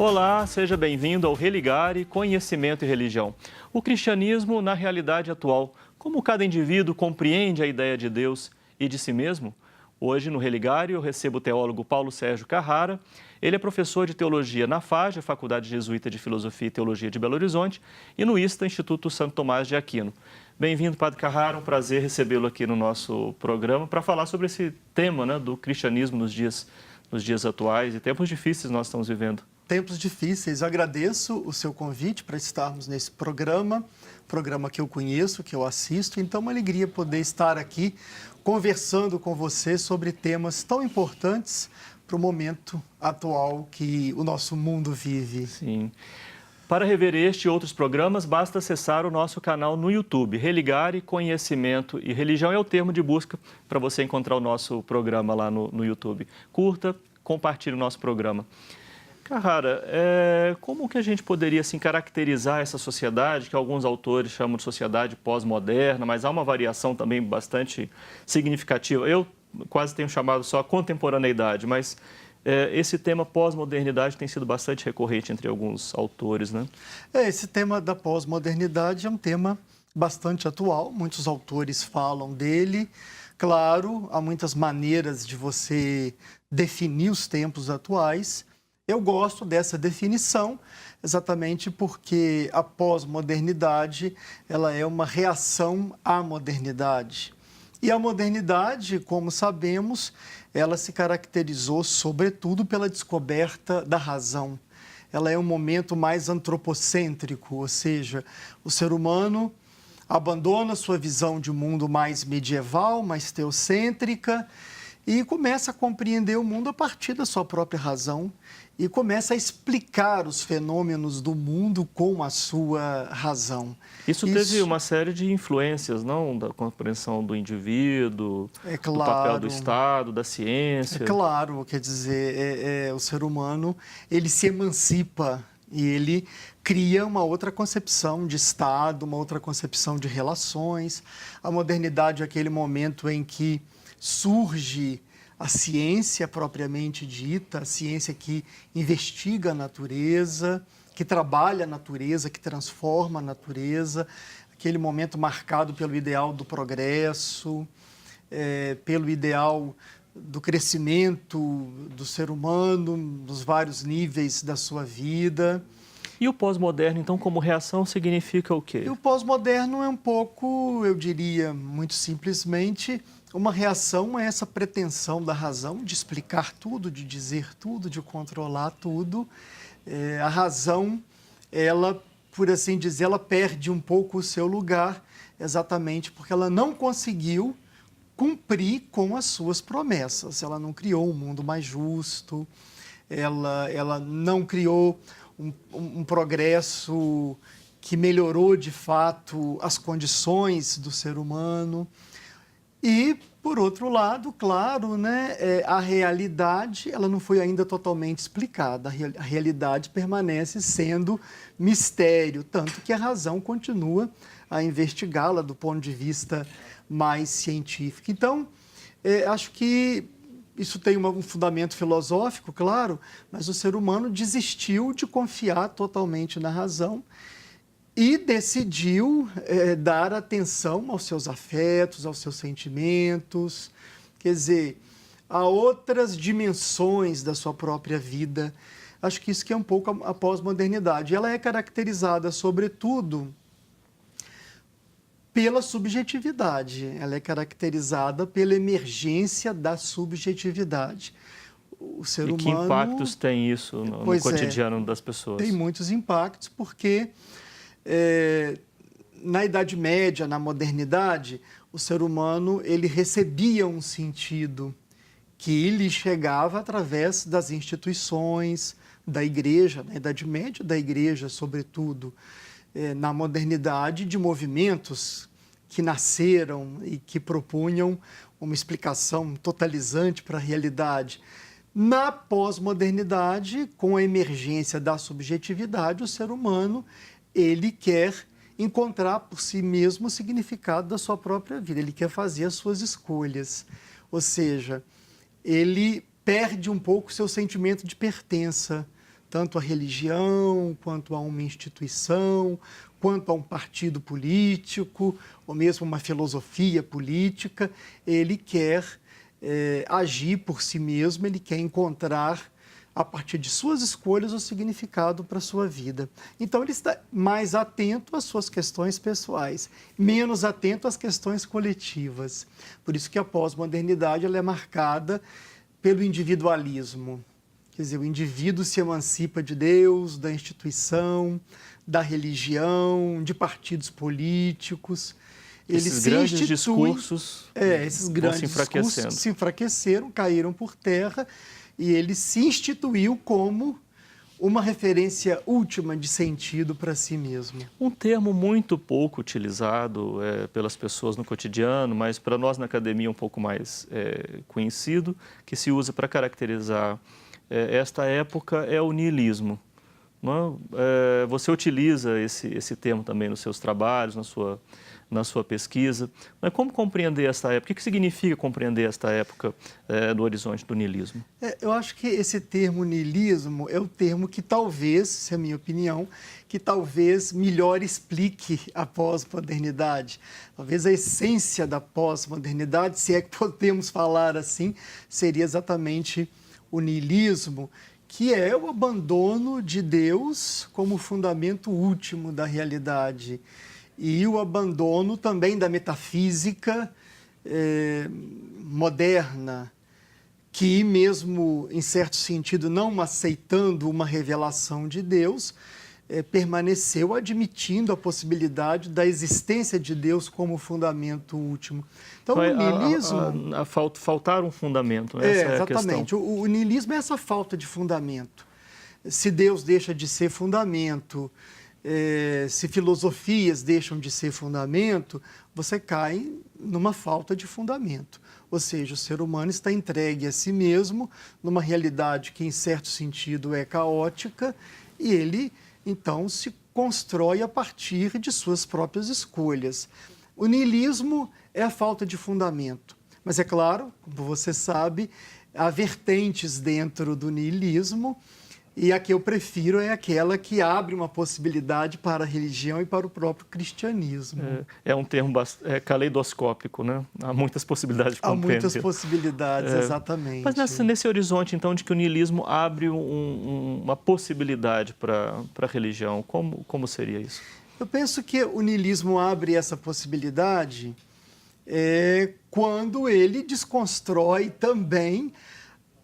Olá, seja bem-vindo ao Religare, Conhecimento e Religião. O cristianismo na realidade atual. Como cada indivíduo compreende a ideia de Deus e de si mesmo? Hoje, no Religare, eu recebo o teólogo Paulo Sérgio Carrara. Ele é professor de teologia na FAGE, Faculdade Jesuíta de Filosofia e Teologia de Belo Horizonte, e no ISTA, Instituto Santo Tomás de Aquino. Bem-vindo, Padre Carrara, um prazer recebê-lo aqui no nosso programa para falar sobre esse tema, né, do cristianismo nos dias atuais e tempos difíceis nós estamos vivendo. Tempos difíceis. Eu agradeço o seu convite para estarmos nesse programa que eu conheço, que eu assisto. Então, é uma alegria poder estar aqui conversando com você sobre temas tão importantes para o momento atual que o nosso mundo vive. Sim. Para rever este e outros programas, basta acessar o nosso canal no YouTube. Religare, Conhecimento e Religião é o termo de busca para você encontrar o nosso programa lá no YouTube. Curta, compartilhe o nosso programa. Carrara, como que a gente poderia assim, caracterizar essa sociedade, que alguns autores chamam de sociedade pós-moderna, mas há uma variação também bastante significativa. Eu quase tenho chamado só contemporaneidade, mas esse tema pós-modernidade tem sido bastante recorrente entre alguns autores, né? Esse tema da pós-modernidade é um tema bastante atual, muitos autores falam dele. Claro, há muitas maneiras de você definir os tempos atuais. Eu gosto dessa definição exatamente porque a pós-modernidade ela é uma reação à modernidade. E a modernidade, como sabemos, ela se caracterizou sobretudo pela descoberta da razão. Ela é um momento mais antropocêntrico, ou seja, o ser humano abandona sua visão de mundo mais medieval, mais teocêntrica, e começa a compreender o mundo a partir da sua própria razão e começa a explicar os fenômenos do mundo com a sua razão. Isso teve uma série de influências, não? Da compreensão do indivíduo, do papel do Estado, da ciência. É claro, quer dizer, o ser humano, ele se emancipa e ele cria uma outra concepção de Estado, uma outra concepção de relações. A modernidade é aquele momento em que surge a ciência propriamente dita, a ciência que investiga a natureza, que trabalha a natureza, que transforma a natureza, aquele momento marcado pelo ideal do progresso, pelo ideal do crescimento do ser humano, nos vários níveis da sua vida. E o pós-moderno, então, como reação, significa o quê? E o pós-moderno é um pouco, eu diria, muito simplesmente, uma reação a essa pretensão da razão de explicar tudo, de dizer tudo, de controlar tudo. A razão, ela, por assim dizer, ela perde um pouco o seu lugar, exatamente porque ela não conseguiu cumprir com as suas promessas. Ela não criou um mundo mais justo, ela não criou um progresso que melhorou, de fato, as condições do ser humano. E, por outro lado, claro, né, a realidade ela não foi ainda totalmente explicada. A realidade permanece sendo mistério, tanto que a razão continua a investigá-la do ponto de vista mais científico. Então, acho que isso tem um fundamento filosófico, claro, mas o ser humano desistiu de confiar totalmente na razão e decidiu dar atenção aos seus afetos, aos seus sentimentos, quer dizer, a outras dimensões da sua própria vida. Acho que isso que é um pouco a pós-modernidade. Ela é caracterizada, sobretudo, pela subjetividade. Ela é caracterizada pela emergência da subjetividade. O ser humano... que impactos tem isso no cotidiano das pessoas? Tem muitos impactos, porque na Idade Média, na modernidade, o ser humano ele recebia um sentido que lhe chegava através das instituições, da igreja, na Idade Média, da igreja, sobretudo. Na modernidade, de movimentos que nasceram e que propunham uma explicação totalizante para a realidade. Na pós-modernidade, com a emergência da subjetividade, o ser humano ele quer encontrar por si mesmo o significado da sua própria vida, ele quer fazer as suas escolhas. Ou seja, ele perde um pouco o seu sentimento de pertença, tanto à religião, quanto a uma instituição, quanto a um partido político, ou mesmo uma filosofia política. Ele quer agir por si mesmo, ele quer encontrar, a partir de suas escolhas, o significado para a sua vida. Então, ele está mais atento às suas questões pessoais, menos atento às questões coletivas. Por isso que a pós-modernidade ela é marcada pelo individualismo. Quer dizer, o indivíduo se emancipa de Deus, da instituição, da religião, de partidos políticos. Esses grandes discursos esses grandes discursos se enfraqueceram, caíram por terra, e ele se instituiu como uma referência última de sentido para si mesmo. Um termo muito pouco utilizado pelas pessoas no cotidiano, mas para nós na academia um pouco mais conhecido, que se usa para caracterizar esta época, é o niilismo. Não é? Você utiliza esse termo também nos seus trabalhos, na sua pesquisa. Mas como compreender esta época? O que significa compreender esta época no horizonte do niilismo? Eu acho que esse termo niilismo é o termo que talvez, essa é a minha opinião, que talvez melhor explique a pós-modernidade. Talvez a essência da pós-modernidade, se é que podemos falar assim, seria exatamente o niilismo, que é o abandono de Deus como fundamento último da realidade. E o abandono também da metafísica moderna, que mesmo, em certo sentido, não aceitando uma revelação de Deus, permaneceu admitindo a possibilidade da existência de Deus como fundamento último. Então, o niilismo... Faltar um fundamento, essa é a questão. Exatamente. O niilismo é essa falta de fundamento. Se Deus deixa de ser fundamento, se filosofias deixam de ser fundamento, você cai numa falta de fundamento. Ou seja, o ser humano está entregue a si mesmo, numa realidade que, em certo sentido, é caótica, e ele, então, se constrói a partir de suas próprias escolhas. O niilismo é a falta de fundamento. Mas, é claro, como você sabe, há vertentes dentro do niilismo, e a que eu prefiro é aquela que abre uma possibilidade para a religião e para o próprio cristianismo. É um termo caleidoscópico, né? Há muitas possibilidades de compreender. Há muitas possibilidades, exatamente. Mas nesse horizonte, então, de que o niilismo abre uma possibilidade para a religião, como seria isso? Eu penso que o niilismo abre essa possibilidade quando ele desconstrói também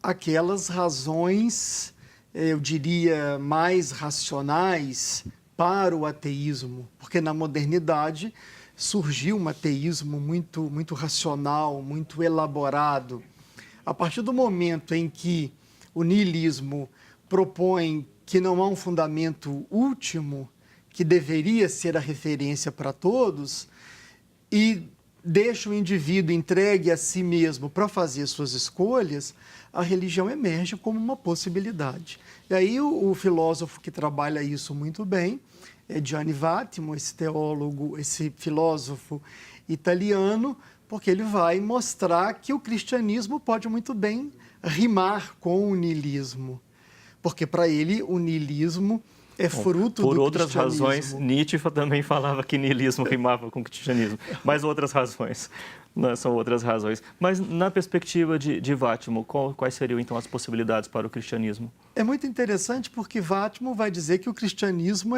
aquelas razões, eu diria, mais racionais para o ateísmo, porque na modernidade surgiu um ateísmo muito racional, muito elaborado. A partir do momento em que o niilismo propõe que não há um fundamento último, que deveria ser a referência para todos, e deixa o indivíduo entregue a si mesmo para fazer suas escolhas, a religião emerge como uma possibilidade. E aí o filósofo que trabalha isso muito bem é Giovanni Vattimo, esse teólogo, esse filósofo italiano, porque ele vai mostrar que o cristianismo pode muito bem rimar com o niilismo, porque para ele o niilismo é fruto do cristianismo. Por outras razões, Nietzsche também falava que niilismo rimava com o cristianismo, mas outras razões, não são outras razões. Mas na perspectiva de Vattimo, quais seriam então as possibilidades para o cristianismo? É muito interessante porque Vattimo vai dizer que o cristianismo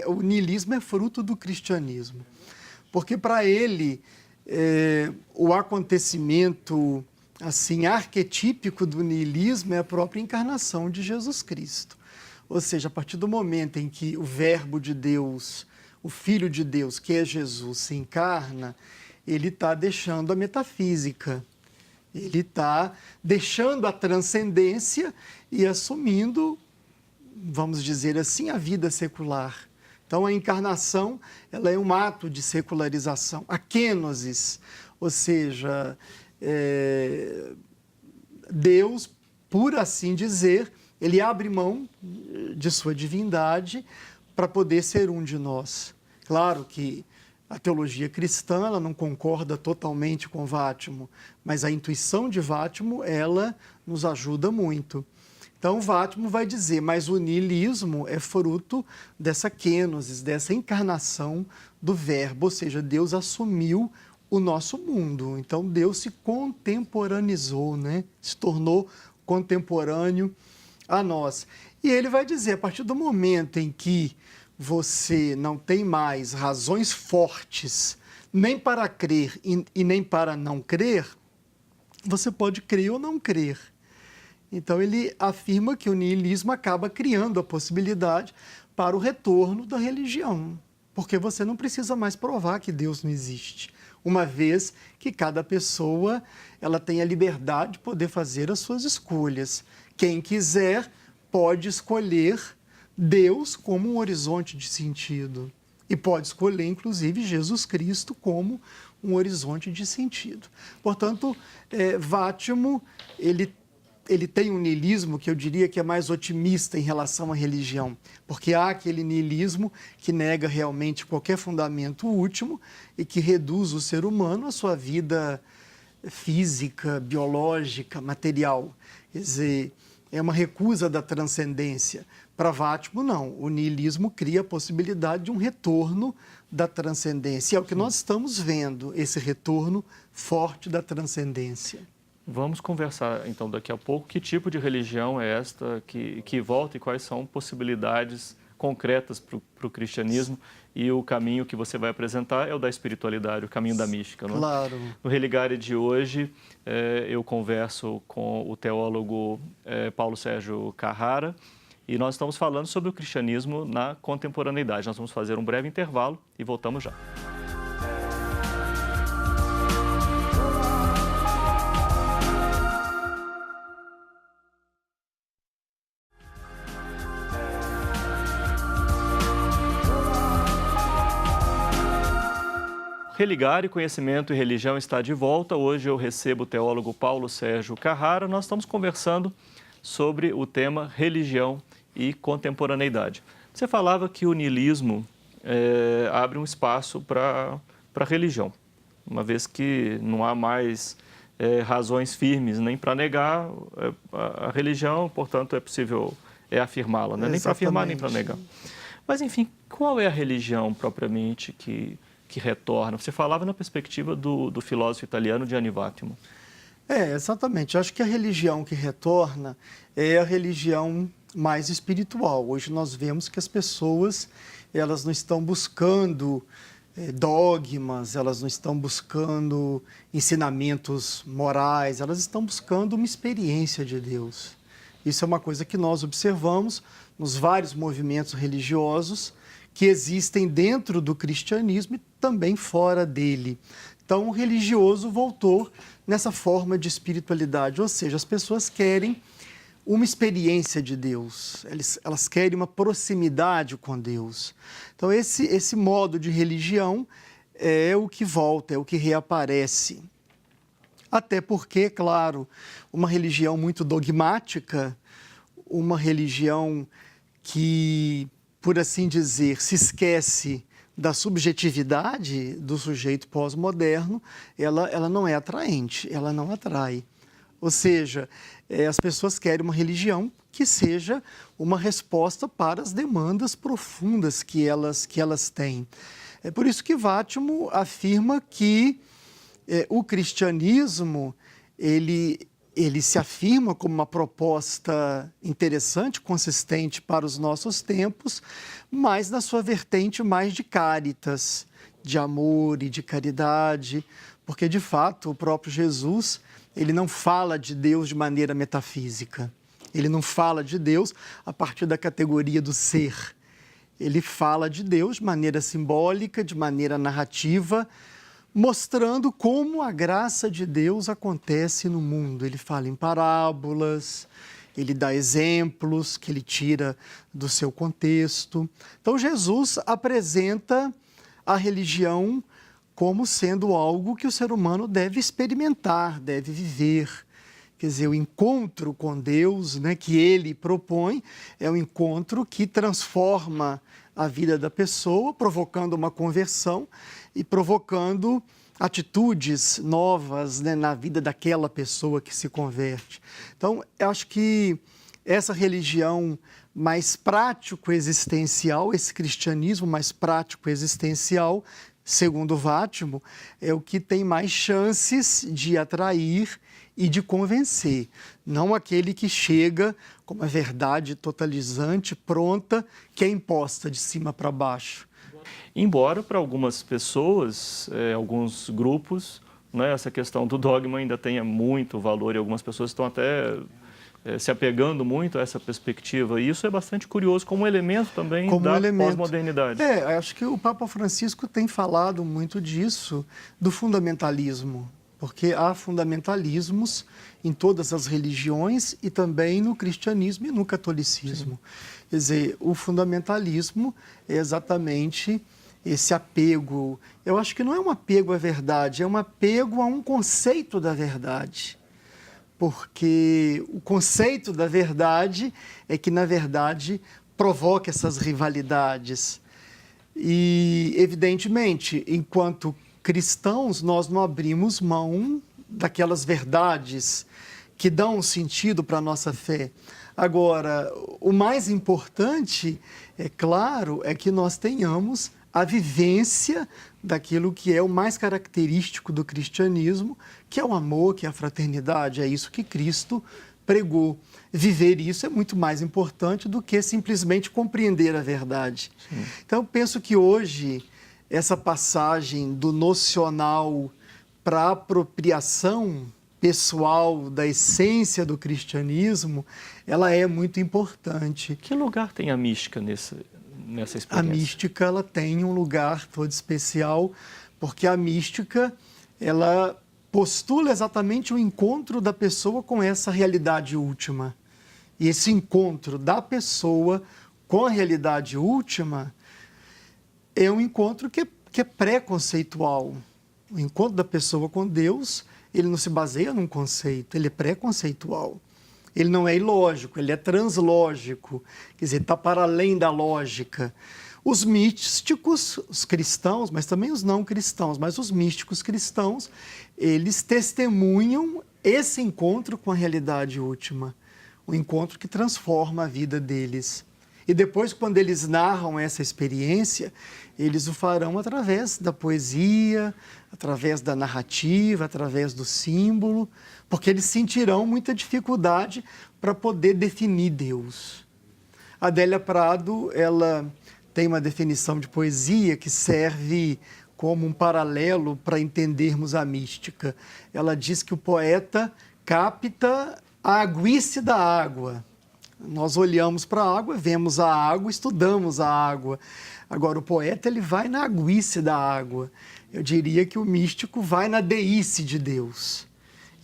o niilismo é fruto do cristianismo, porque para ele o acontecimento assim arquetípico do niilismo é a própria encarnação de Jesus Cristo. Ou seja, a partir do momento em que o Verbo de Deus, o Filho de Deus, que é Jesus, se encarna, ele está deixando a metafísica, ele está deixando a transcendência e assumindo, vamos dizer assim, a vida secular. Então, a encarnação ela é um ato de secularização. A kenosis, ou seja, Deus, por assim dizer, ele abre mão de sua divindade para poder ser um de nós. Claro que a teologia cristã ela não concorda totalmente com Vattimo, mas a intuição de Vattimo ela nos ajuda muito. Então, Vátimo vai dizer, mas o niilismo é fruto dessa kenosis, dessa encarnação do verbo, ou seja, Deus assumiu o nosso mundo. Então, Deus se contemporaneizou, né? Se tornou contemporâneo a nós. E ele vai dizer, a partir do momento em que você não tem mais razões fortes, nem para crer e nem para não crer, você pode crer ou não crer. Então, ele afirma que o niilismo acaba criando a possibilidade para o retorno da religião, porque você não precisa mais provar que Deus não existe, uma vez que cada pessoa ela tem a liberdade de poder fazer as suas escolhas. Quem quiser pode escolher Deus como um horizonte de sentido e pode escolher, inclusive, Jesus Cristo como um horizonte de sentido. Portanto, Vátimo, ele tem um niilismo que eu diria que é mais otimista em relação à religião, porque há aquele niilismo que nega realmente qualquer fundamento último e que reduz o ser humano à sua vida física, biológica, material. Quer dizer, é uma recusa da transcendência. Para Vátimo, não. O niilismo cria a possibilidade de um retorno da transcendência. E é o que nós estamos vendo, esse retorno forte da transcendência. Vamos conversar, então, daqui a pouco. Que tipo de religião é esta que volta e quais são possibilidades concretas para o cristianismo? E o caminho que você vai apresentar é o da espiritualidade, o caminho da mística. Não é? Claro. No Religare de hoje, eu converso com o teólogo Paulo Sérgio Carrara e nós estamos falando sobre o cristianismo na contemporaneidade. Nós vamos fazer um breve intervalo e voltamos já. Religare, Conhecimento e Religião está de volta. Hoje eu recebo o teólogo Paulo Sérgio Carrara. Nós estamos conversando sobre o tema religião e contemporaneidade. Você falava que o niilismo abre um espaço para a religião, uma vez que não há mais razões firmes nem para negar a religião, portanto é possível afirmá-la, né? Nem para afirmar nem para negar. Mas, enfim, qual é a religião propriamente que retorna? Você falava na perspectiva do filósofo italiano Gianni Vátimo. Exatamente. Eu acho que a religião que retorna é a religião mais espiritual. Hoje nós vemos que as pessoas elas não estão buscando dogmas, elas não estão buscando ensinamentos morais, elas estão buscando uma experiência de Deus. Isso é uma coisa que nós observamos nos vários movimentos religiosos que existem dentro do cristianismo e também fora dele. Então, o religioso voltou nessa forma de espiritualidade, ou seja, as pessoas querem uma experiência de Deus, elas querem uma proximidade com Deus. Então, esse modo de religião é o que volta, é o que reaparece. Até porque, claro, uma religião muito dogmática, uma religião que, por assim dizer, se esquece da subjetividade do sujeito pós-moderno, ela não é atraente, ela não atrai. Ou seja, as pessoas querem uma religião que seja uma resposta para as demandas profundas que elas têm. É por isso que Vátimo afirma que o cristianismo, ele se afirma como uma proposta interessante, consistente para os nossos tempos, mas na sua vertente mais de caritas, de amor e de caridade, porque, de fato, o próprio Jesus, ele não fala de Deus de maneira metafísica. Ele não fala de Deus a partir da categoria do ser. Ele fala de Deus de maneira simbólica, de maneira narrativa, mostrando como a graça de Deus acontece no mundo. Ele fala em parábolas, ele dá exemplos que ele tira do seu contexto. Então, Jesus apresenta a religião como sendo algo que o ser humano deve experimentar, deve viver. Quer dizer, o encontro com Deus, né, que ele propõe, é um encontro que transforma a vida da pessoa, provocando uma conversão e provocando atitudes novas, né, na vida daquela pessoa que se converte. Então, eu acho que essa religião mais prático-existencial, esse cristianismo mais prático-existencial, segundo Vátimo, é o que tem mais chances de atrair e de convencer. Não aquele que chega com uma verdade totalizante, pronta, que é imposta de cima para baixo. Embora para algumas pessoas, alguns grupos, né, essa questão do dogma ainda tenha muito valor e algumas pessoas estão até se apegando muito a essa perspectiva. E isso é bastante curioso como um elemento também da pós-modernidade. Acho que o Papa Francisco tem falado muito disso, do fundamentalismo, porque há fundamentalismos em todas as religiões e também no cristianismo e no catolicismo. Sim. Quer dizer, o fundamentalismo é exatamente esse apego. Eu acho que não é um apego à verdade, é um apego a um conceito da verdade. Porque o conceito da verdade é que, na verdade, provoca essas rivalidades. E, evidentemente, enquanto cristãos, nós não abrimos mão daquelas verdades que dão sentido para a nossa fé. Agora, o mais importante, é claro, é que nós tenhamos a vivência daquilo que é o mais característico do cristianismo, que é o amor, que é a fraternidade, é isso que Cristo pregou. Viver isso é muito mais importante do que simplesmente compreender a verdade. Sim. Então, eu penso que hoje, essa passagem do nocional para a apropriação pessoal da essência do cristianismo, ela é muito importante. Que lugar tem a mística nessa experiência? A mística, ela tem um lugar todo especial, porque a mística, ela postula exatamente o encontro da pessoa com essa realidade última. E esse encontro da pessoa com a realidade última é um encontro que é pré-conceitual. O encontro da pessoa com Deus, ele não se baseia num conceito, ele é pré-conceitual. Ele não é ilógico, ele é translógico, quer dizer, está para além da lógica. Os místicos, os cristãos, mas também os não cristãos, mas os místicos cristãos, eles testemunham esse encontro com a realidade última, o encontro que transforma a vida deles. E depois, quando eles narram essa experiência, eles o farão através da poesia, através da narrativa, através do símbolo, porque eles sentirão muita dificuldade para poder definir Deus. A Adélia Prado, ela tem uma definição de poesia que serve como um paralelo para entendermos a mística. Ela diz que o poeta capta a aguice da água. Nós olhamos para a água, vemos a água, estudamos a água. Agora, o poeta, ele vai na aguice da água. Eu diria que o místico vai na deíce de Deus.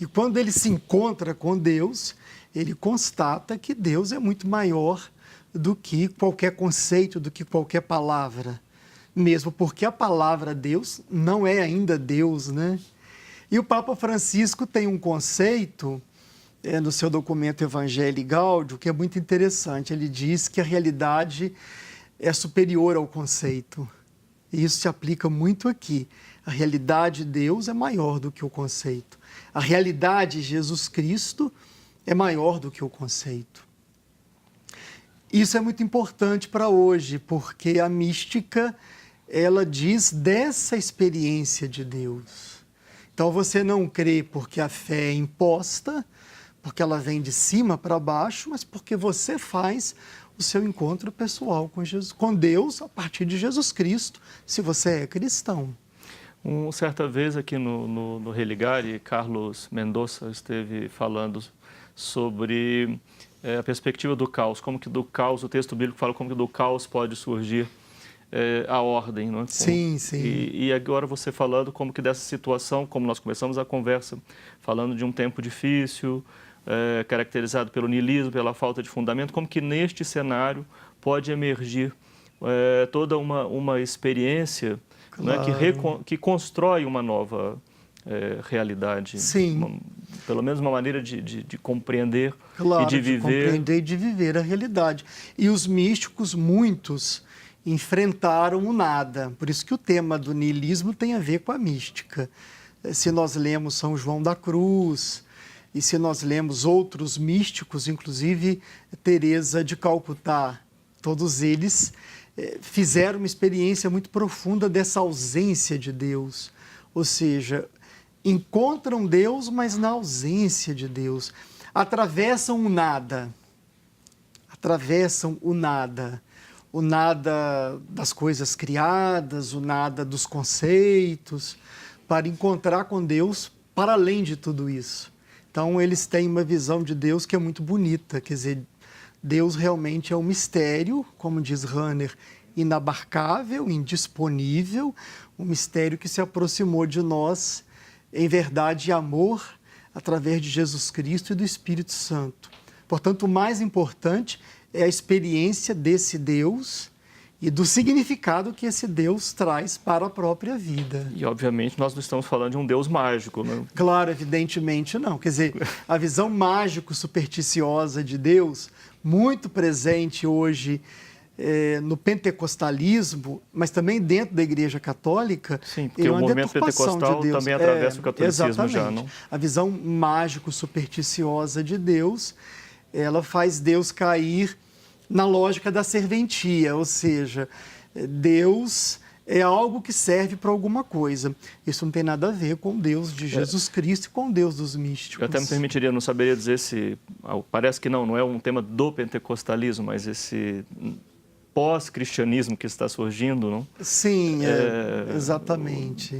E quando ele se encontra com Deus, ele constata que Deus é muito maior do que qualquer conceito, do que qualquer palavra. Mesmo porque a palavra Deus não é ainda Deus, né? E o Papa Francisco tem um conceito no seu documento Evangelii Gaudium, que é muito interessante. Ele diz que a realidade é superior ao conceito. E isso se aplica muito aqui. A realidade de Deus é maior do que o conceito. A realidade de Jesus Cristo é maior do que o conceito. Isso é muito importante para hoje, porque a mística, ela diz dessa experiência de Deus. Então, você não crê porque a fé é imposta, porque ela vem de cima para baixo, mas porque você faz o seu encontro pessoal com Deus a partir de Jesus Cristo, se você é cristão. Certa vez aqui no Religare, Carlos Mendonça esteve falando sobre a perspectiva do caos, como que do caos, o texto bíblico fala como que do caos pode surgir a ordem, não é? Sim, sim. E agora você falando como que dessa situação, como nós começamos a conversa, falando de um tempo difícil, caracterizado pelo niilismo, pela falta de fundamento, como que neste cenário pode emergir toda uma experiência, claro, né, que constrói uma nova realidade. Sim. Pelo menos uma maneira de compreender, claro, e de viver. Compreender e de viver a realidade. E os místicos, muitos, enfrentaram o nada. Por isso que o tema do niilismo tem a ver com a mística. Se nós lemos São João da Cruz, E se nós lemos outros místicos, inclusive Teresa de Calcutá, todos eles fizeram uma experiência muito profunda dessa ausência de Deus. Ou seja, encontram Deus, mas na ausência de Deus. Atravessam o nada. Atravessam o nada das coisas criadas, o nada dos conceitos, para encontrar com Deus para além de tudo isso. Então, eles têm uma visão de Deus que é muito bonita, quer dizer, Deus realmente é um mistério, como diz Rahner, inabarcável, indisponível, um mistério que se aproximou de nós em verdade e amor através de Jesus Cristo e do Espírito Santo. Portanto, o mais importante é a experiência desse Deus e do significado que esse Deus traz para a própria vida. E, obviamente, nós não estamos falando de um Deus mágico, né? Claro, evidentemente não. Quer dizer, a visão mágico-supersticiosa de Deus, muito presente hoje no pentecostalismo, mas também dentro da Igreja Católica. Sim, porque o movimento pentecostal de também atravessa o catolicismo. Exatamente. Já, não? A visão mágico-supersticiosa de Deus, ela faz Deus cair na lógica da serventia, ou seja, Deus é algo que serve para alguma coisa. Isso não tem nada a ver com Deus de Jesus Cristo e com Deus dos místicos. Eu até me permitiria, não saberia dizer se... Parece que não é um tema do pentecostalismo, mas esse pós-cristianismo que está surgindo, não? Sim, exatamente.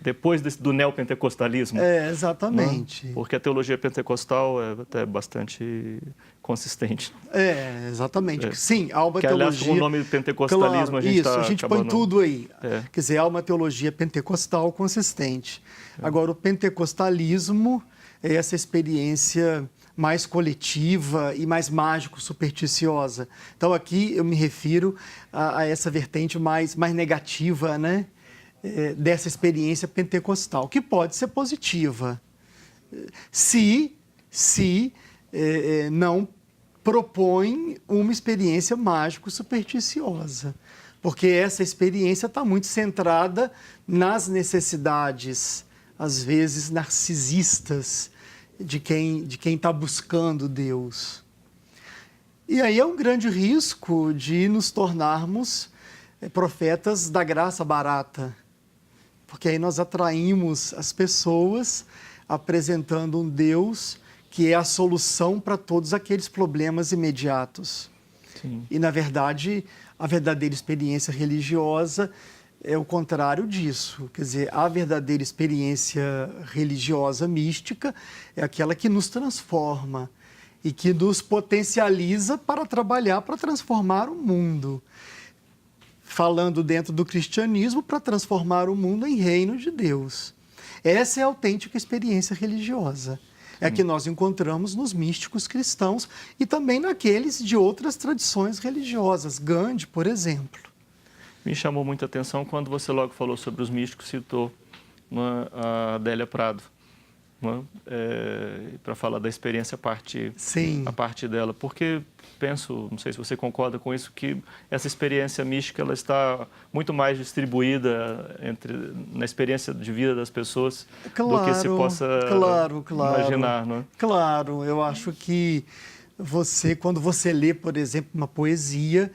Depois do neopentecostalismo. Exatamente. Não? Porque a teologia pentecostal é até bastante consistente. Exatamente. Sim, há uma que, teologia... aliás, com o nome pentecostalismo, claro, a gente isso, a gente põe tudo aí. Quer dizer, há uma teologia pentecostal consistente. Agora, o pentecostalismo é essa experiência mais coletiva e mais mágico-supersticiosa. Então, aqui eu me refiro a essa vertente mais negativa, né? Dessa experiência pentecostal, que pode ser positiva, se não propõe uma experiência mágico-supersticiosa, porque essa experiência está muito centrada nas necessidades, às vezes narcisistas, de quem está buscando Deus. E aí é um grande risco de nos tornarmos profetas da graça barata, porque aí nós atraímos as pessoas apresentando um Deus que é a solução para todos aqueles problemas imediatos. Sim. E, na verdade, a verdadeira experiência religiosa é o contrário disso. Quer dizer, a verdadeira experiência religiosa mística é aquela que nos transforma e que nos potencializa para trabalhar, para transformar o mundo. Falando dentro do cristianismo, para transformar o mundo em reino de Deus. Essa é a autêntica experiência religiosa. É a que nós encontramos nos místicos cristãos e também naqueles de outras tradições religiosas. Gandhi, por exemplo. Me chamou muita atenção quando você logo falou sobre os místicos, citou a Adélia Prado, para falar da experiência a partir dela. Porque penso, não sei se você concorda com isso, que essa experiência mística ela está muito mais distribuída na experiência de vida das pessoas do que se possa imaginar. Não é? Claro, eu acho que quando você lê, por exemplo, uma poesia,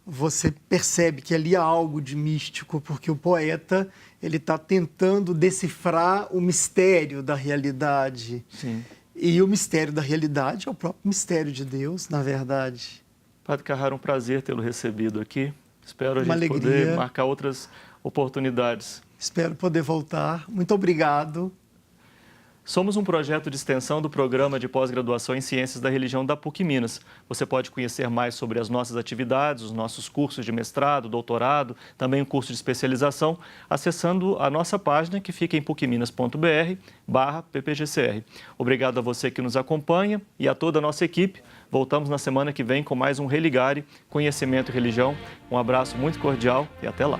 você percebe que ali há algo de místico, porque o poeta ele está tentando decifrar o mistério da realidade. Sim. E o mistério da realidade é o próprio mistério de Deus, na verdade. Padre Carrara, um prazer tê-lo recebido aqui. Espero a gente poder marcar outras oportunidades. Espero poder voltar. Muito obrigado. Somos um projeto de extensão do Programa de Pós-Graduação em Ciências da Religião da PUC Minas. Você pode conhecer mais sobre as nossas atividades, os nossos cursos de mestrado, doutorado, também o curso de especialização, acessando a nossa página que fica em pucminas.br/ppgcr. Obrigado a você que nos acompanha e a toda a nossa equipe. Voltamos na semana que vem com mais um Religare, Conhecimento e Religião. Um abraço muito cordial e até lá.